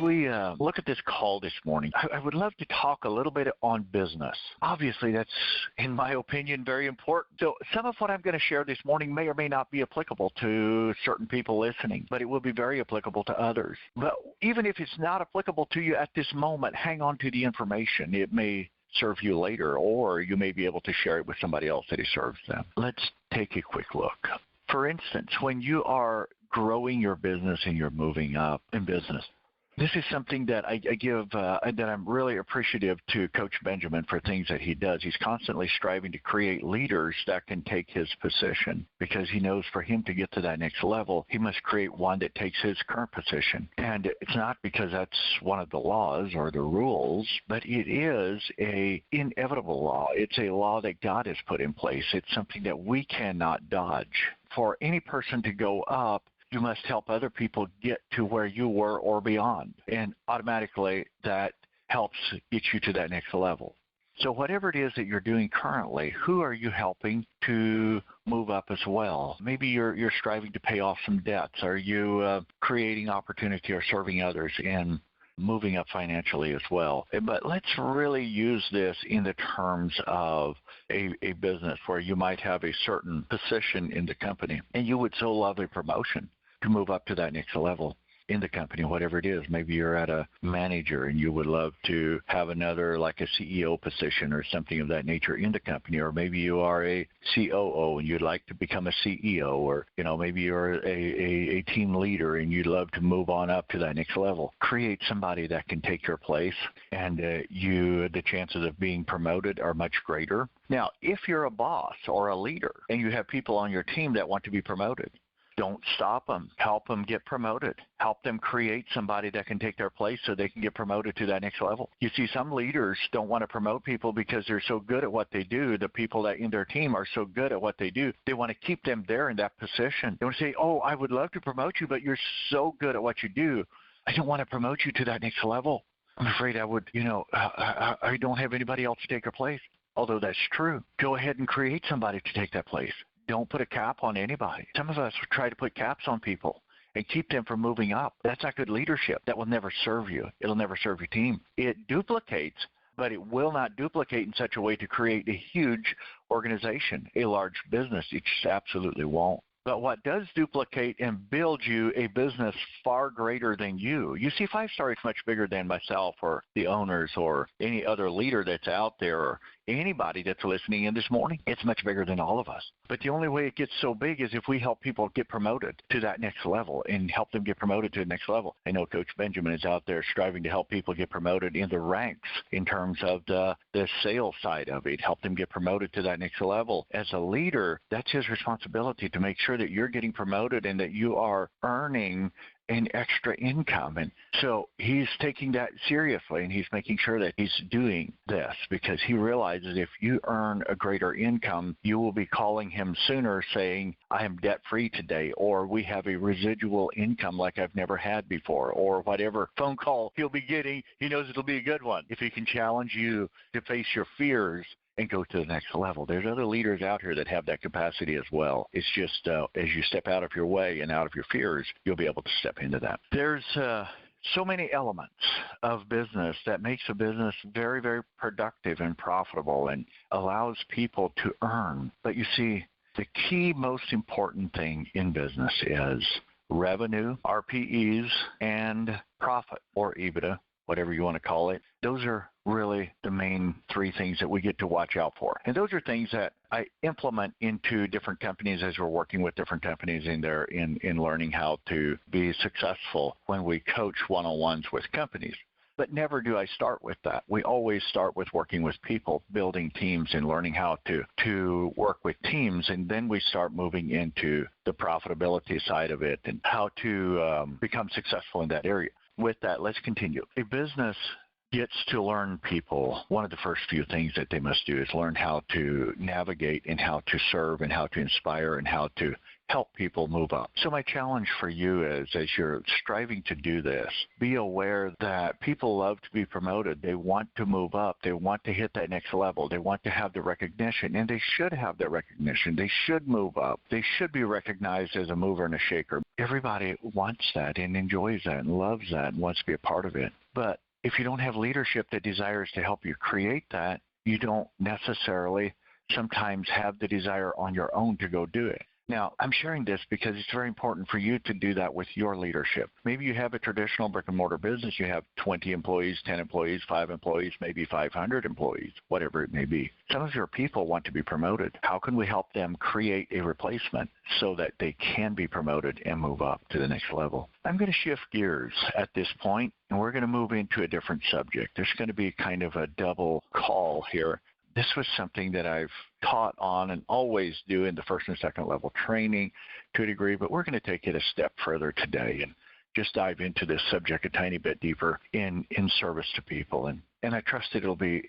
we look at this call this morning, I would love to talk a little bit on business. Obviously, that's, in my opinion, very important. So some of what I'm going to share this morning may or may not be applicable to certain people listening, but it will be very applicable to others. But even if it's not applicable to you at this moment, hang on to the information. It may serve you later, or you may be able to share it with somebody else that it serves them. Let's take a quick look. For instance, when you are growing your business and you're moving up in business, this is something that I give, that I'm really appreciative to Coach Benjamin for things that he does. He's constantly striving to create leaders that can take his position, because he knows for him to get to that next level, he must create one that takes his current position. And it's not because that's one of the laws or the rules, but it is a inevitable law. It's a law that God has put in place. It's something that we cannot dodge. For any person to go up, you must help other people get to where you were or beyond. And automatically, that helps get you to that next level. So whatever it is that you're doing currently, who are you helping to move up as well? Maybe you're striving to pay off some debts. Are you creating opportunity or serving others in moving up financially as well? But let's really use this in the terms of a business where you might have a certain position in the company, and you would so love a promotion to move up to that next level in the company, whatever it is. Maybe you're at a manager and you would love to have another, like a CEO position or something of that nature in the company. Or maybe you are a COO and you'd like to become a CEO, or, maybe you're a team leader and you'd love to move on up to that next level. Create somebody that can take your place, and the chances of being promoted are much greater. Now, if you're a boss or a leader and you have people on your team that want to be promoted, don't stop them. Help them get promoted. Help them create somebody that can take their place so they can get promoted to that next level. You see, some leaders don't want to promote people because they're so good at what they do. The people that in their team are so good at what they do. They want to keep them there in that position. They want to say, oh, I would love to promote you, but you're so good at what you do. I don't want to promote you to that next level. I'm afraid I would, I don't have anybody else to take your place. Although that's true. Go ahead and create somebody to take that place. Don't put a cap on anybody. Some of us try to put caps on people and keep them from moving up. That's not good leadership. That will never serve you. It'll never serve your team. It duplicates, but it will not duplicate in such a way to create a huge organization, a large business. It just absolutely won't. But what does duplicate and build you a business far greater than you? You see, 5-Star is much bigger than myself or the owners or any other leader that's out there or anybody that's listening in this morning. It's much bigger than all of us. But the only way it gets so big is if we help people get promoted to that next level and help them get promoted to the next level. I know Coach Benjamin is out there striving to help people get promoted in the ranks in terms of the sales side of it, help them get promoted to that next level. As a leader, that's his responsibility to make sure that you're getting promoted and that you are earning an extra income. And so he's taking that seriously, and he's making sure that he's doing this because he realizes if you earn a greater income, you will be calling him sooner saying, I am debt-free today, or we have a residual income like I've never had before, or whatever phone call he'll be getting, he knows it'll be a good one. If he can challenge you to face your fears and go to the next level. There's other leaders out here that have that capacity as well. It's just as you step out of your way and out of your fears, you'll be able to step into that. There's so many elements of business that makes a business very, very productive and profitable and allows people to earn. But you see, the key most important thing in business is revenue, RPEs, and profit, or EBITDA, whatever you want to call it. Those are really the main three things that we get to watch out for. And those are things that I implement into different companies as we're working with different companies in learning how to be successful when we coach one-on-ones with companies. But never do I start with that. We always start with working with people, building teams and learning how to work with teams. And then we start moving into the profitability side of it and how to become successful in that area. With that, let's continue. A business gets to learn people. One of the first few things that they must do is learn how to navigate and how to serve and how to inspire and how to help people move up. So my challenge for you is, as you're striving to do this, be aware that people love to be promoted. They want to move up. They want to hit that next level. They want to have the recognition, and they should have that recognition. They should move up. They should be recognized as a mover and a shaker. Everybody wants that and enjoys that and loves that and wants to be a part of it. But if you don't have leadership that desires to help you create that, you don't necessarily sometimes have the desire on your own to go do it. Now, I'm sharing this because it's very important for you to do that with your leadership. Maybe you have a traditional brick-and-mortar business. You have 20 employees, 10 employees, 5 employees, maybe 500 employees, whatever it may be. Some of your people want to be promoted. How can we help them create a replacement so that they can be promoted and move up to the next level? I'm going to shift gears at this point, and we're going to move into a different subject. There's going to be kind of a double call here. This was something that I've taught on and always do in the first and second level training to a degree, but we're going to take it a step further today and just dive into this subject a tiny bit deeper in service to people. And I trust it'll be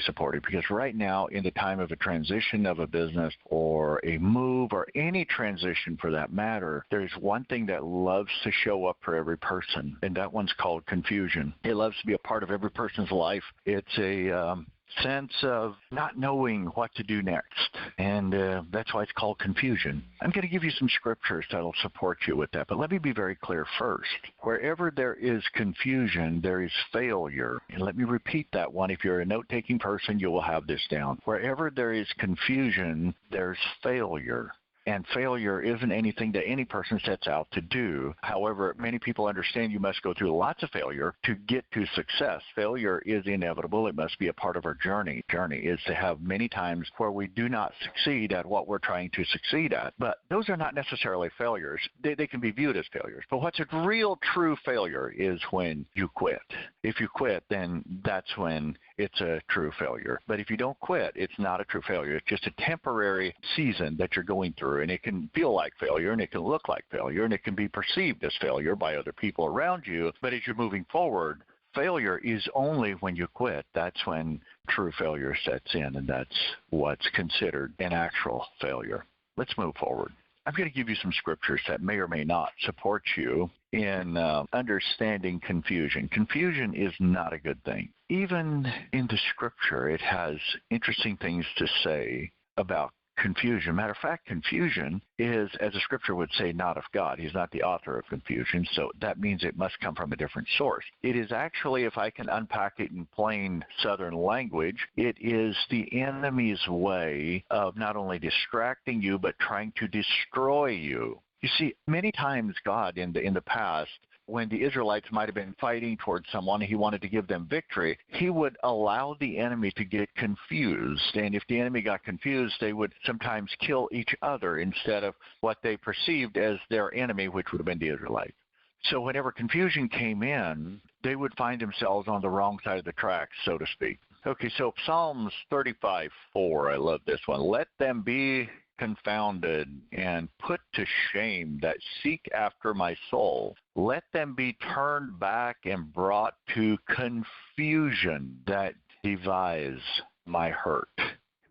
supportive, because right now, in the time of a transition of a business or a move or any transition for that matter, there's one thing that loves to show up for every person, and that one's called confusion. It loves to be a part of every person's life. It's a sense of not knowing what to do next, and that's why it's called confusion. I'm going to give you some scriptures that will support you with that, but let me be very clear first. Wherever there is confusion, there is failure. And let me repeat that one. If you're a note-taking person, you will have this down. Wherever there is confusion, there's failure. And failure isn't anything that any person sets out to do. However, many people understand you must go through lots of failure to get to success. Failure is inevitable. It must be a part of our journey. Journey is to have many times where we do not succeed at what we're trying to succeed at. But those are not necessarily failures. They can be viewed as failures. But what's a real true failure is when you quit. If you quit, then that's when it's a true failure. But if you don't quit, it's not a true failure. It's just a temporary season that you're going through, and it can feel like failure, and it can look like failure, and it can be perceived as failure by other people around you. But as you're moving forward, failure is only when you quit. That's when true failure sets in, and that's what's considered an actual failure. Let's move forward. I'm going to give you some scriptures that may or may not support you in understanding confusion. Confusion is not a good thing. Even in the scripture, it has interesting things to say about confusion. Matter of fact, confusion is, as the scripture would say, not of God. He's not the author of confusion, so that means it must come from a different source. It is actually, if I can unpack it in plain Southern language, it is the enemy's way of not only distracting you, but trying to destroy you. You see, many times God in the past, when the Israelites might have been fighting towards someone, he wanted to give them victory, he would allow the enemy to get confused. And if the enemy got confused, they would sometimes kill each other instead of what they perceived as their enemy, which would have been the Israelites. So whenever confusion came in, they would find themselves on the wrong side of the tracks, so to speak. Okay, so Psalms 35:4, I love this one. Let them be confounded and put to shame that seek after my soul. Let them be turned back and brought to confusion that devise my hurt.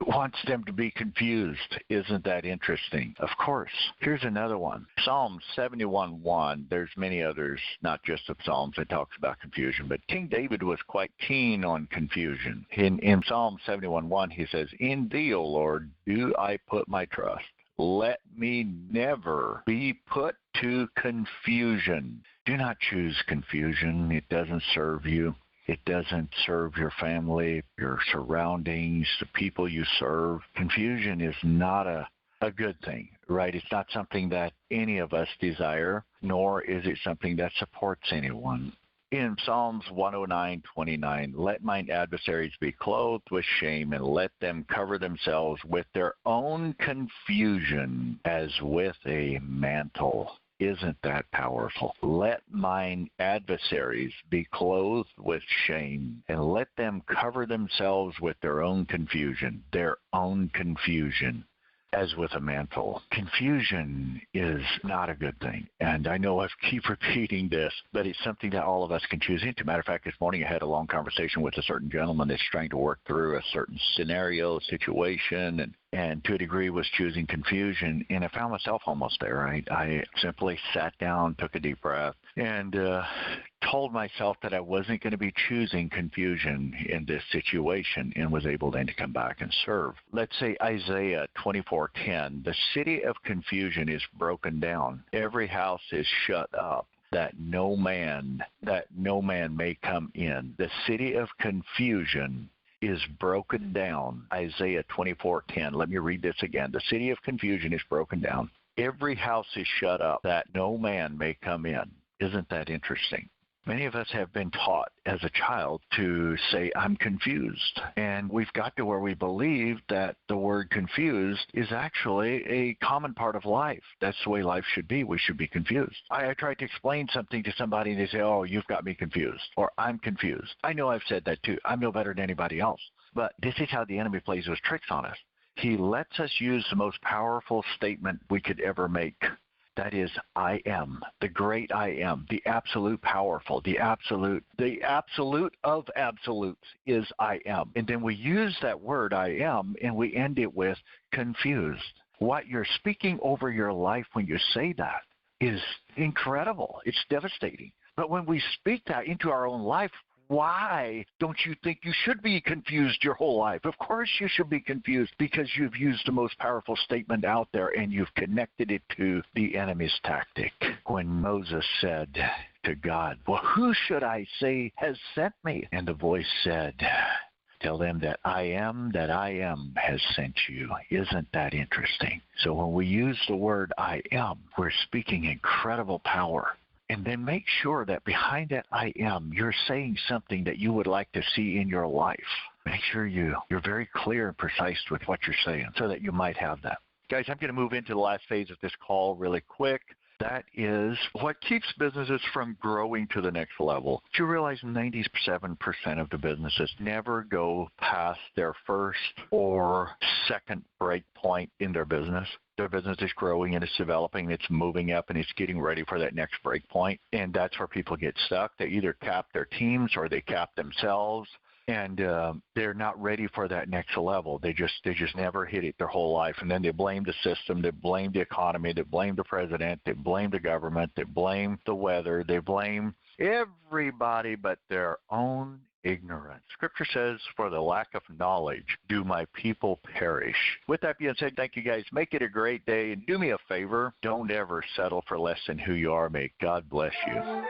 It wants them to be confused. Isn't that interesting? Of course. Here's another one. Psalm 71:1. There's many others, not just of Psalms, that talks about confusion, but King David was quite keen on confusion. In Psalm 71:1, he says, "In thee, O Lord, do I put my trust. Let me never be put to confusion." Do not choose confusion. It doesn't serve you. It doesn't serve your family, your surroundings, the people you serve. Confusion is not a good thing, right? It's not something that any of us desire, nor is it something that supports anyone. In Psalms 109:29, let mine adversaries be clothed with shame, and let them cover themselves with their own confusion as with a mantle. Isn't that powerful? Let mine adversaries be clothed with shame, and let them cover themselves with their own confusion, as with a mantle. Confusion is not a good thing. And I know I keep repeating this, but it's something that all of us can choose into. Matter of fact, this morning I had a long conversation with a certain gentleman that's trying to work through a certain scenario, situation, and and to a degree was choosing confusion. And I found myself almost there, right? I simply sat down, took a deep breath, and told myself that I wasn't going to be choosing confusion in this situation, and was able then to come back and serve. Let's say Isaiah 24:10, the city of confusion is broken down. Every house is shut up, that no man may come in. The city of confusion is broken down. Isaiah 24:10. Let me read this again. The city of confusion is broken down. Every house is shut up, that no man may come in. Isn't that interesting? Many of us have been taught as a child to say, I'm confused. And we've got to where we believe that the word confused is actually a common part of life. That's the way life should be. We should be confused. I tried to explain something to somebody and they say, oh, you've got me confused, or I'm confused. I know I've said that too. I'm no better than anybody else. But this is how the enemy plays those tricks on us. He lets us use the most powerful statement we could ever make. That is, I am, the great I am, the absolute powerful, the absolute of absolutes is I am. And then we use that word I am and we end it with confused. What you're speaking over your life when you say that is incredible. It's devastating. But when we speak that into our own life, why don't you think you should be confused your whole life? Of course you should be confused, because you've used the most powerful statement out there and you've connected it to the enemy's tactic. When Moses said to God, well, who should I say has sent me? And the voice said, tell them that I am has sent you. Isn't that interesting? So when we use the word I am, we're speaking incredible power. And then make sure that behind that I am, you're saying something that you would like to see in your life. Make sure you're very clear and precise with what you're saying so that you might have that. Guys, I'm going to move into the last phase of this call really quick. That is what keeps businesses from growing to the next level. Did you realize 97% of the businesses never go past their first or second break point in their business? Their business is growing and it's developing, it's moving up, and it's getting ready for that next break point. And that's where people get stuck. They either cap their teams or they cap themselves, and they're not ready for that next level. They just never hit it their whole life. And then they blame the system, they blame the economy, they blame the president, they blame the government, they blame the weather, they blame everybody but their own ignorance. Scripture says, for the lack of knowledge do my people perish. With that being said, thank you guys. Make it a great day. And do me a favor, don't ever settle for less than who you are. May God bless you.